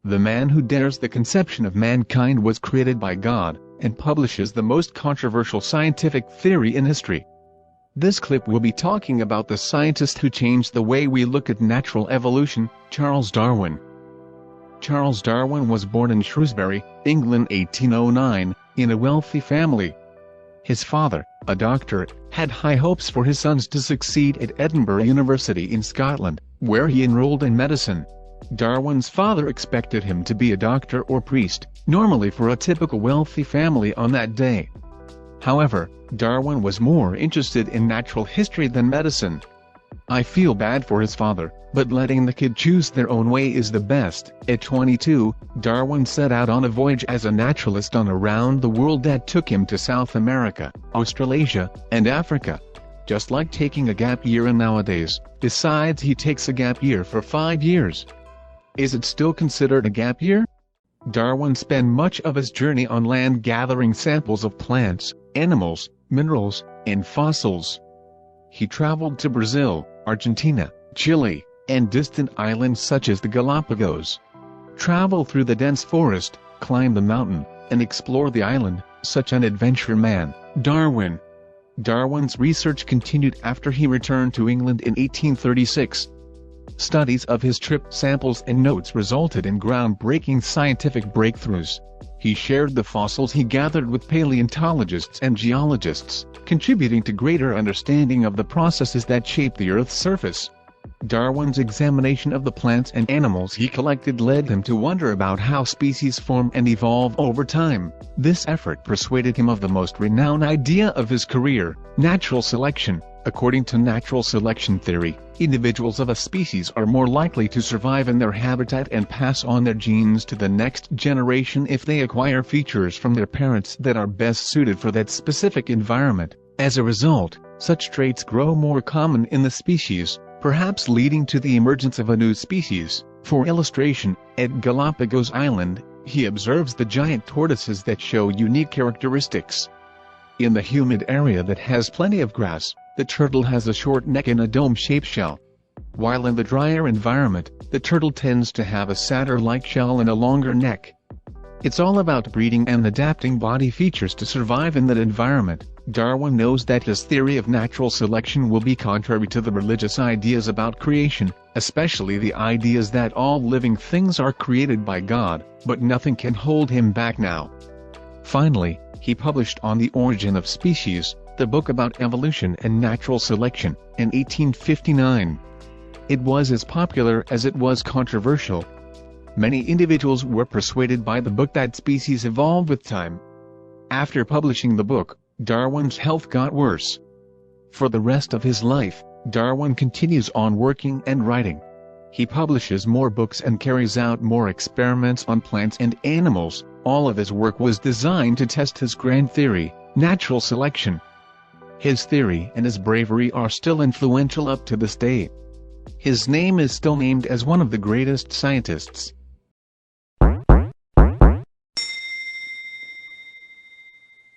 The man who dares the conception of mankind was created by God, and publishes the most controversial scientific theory in history. This clip will be talking about the scientist who changed the way we look at natural evolution, Charles Darwin. Charles Darwin was born in Shrewsbury, England 1809, in a wealthy family. His father, a doctor, had high hopes for his sons to succeed at Edinburgh University in Scotland, where he enrolled in medicine. Darwin's father expected him to be a doctor or priest, normally for a typical wealthy family on that day. However, Darwin was more interested in natural history than medicine. I feel bad for his father, but letting the kid choose their own way is the best. At 22, Darwin set out on a voyage as a naturalist on a round-the-world that took him to South America, Australasia, and Africa. Just like taking a gap year nowadays, besides he takes a gap year for 5 years. Is it still considered a gap year? Darwin spent much of his journey on land gathering samples of plants, animals, minerals, and fossils. He traveled to Brazil, Argentina, Chile, and distant islands such as the Galapagos. Travel through the dense forest, climb the mountain, and explore the island, such an adventure man, Darwin. Darwin's research continued after he returned to England in 1836. Studies of his trip samples and notes resulted in groundbreaking scientific breakthroughs. He shared the fossils he gathered with paleontologists and geologists, contributing to greater understanding of the processes that shape the Earth's surface. Darwin's examination of the plants and animals he collected led him to wonder about how species form and evolve over time. This effort persuaded him of the most renowned idea of his career, natural selection. According to natural selection theory, individuals of a species are more likely to survive in their habitat and pass on their genes to the next generation if they acquire features from their parents that are best suited for that specific environment. As a result, such traits grow more common in the species, perhaps leading to the emergence of a new species. For illustration, at Galapagos Island, he observes the giant tortoises that show unique characteristics. In the humid area that has plenty of grass, the turtle has a short neck and a dome-shaped shell. While in the drier environment, the turtle tends to have a satyr-like shell and a longer neck. It's all about breeding and adapting body features to survive in that environment. Darwin knows that his theory of natural selection will be contrary to the religious ideas about creation, especially the ideas that all living things are created by God, but nothing can hold him back now. Finally, he published On the Origin of Species, the book about evolution and natural selection, in 1859. It was as popular as it was controversial. Many individuals were persuaded by the book that species evolved with time. After publishing the book, Darwin's health got worse. For the rest of his life, Darwin continues on working and writing. He publishes more books and carries out more experiments on plants and animals. All of his work was designed to test his grand theory, natural selection. His theory and his bravery are still influential up to this day. His name is still named as one of the greatest scientists.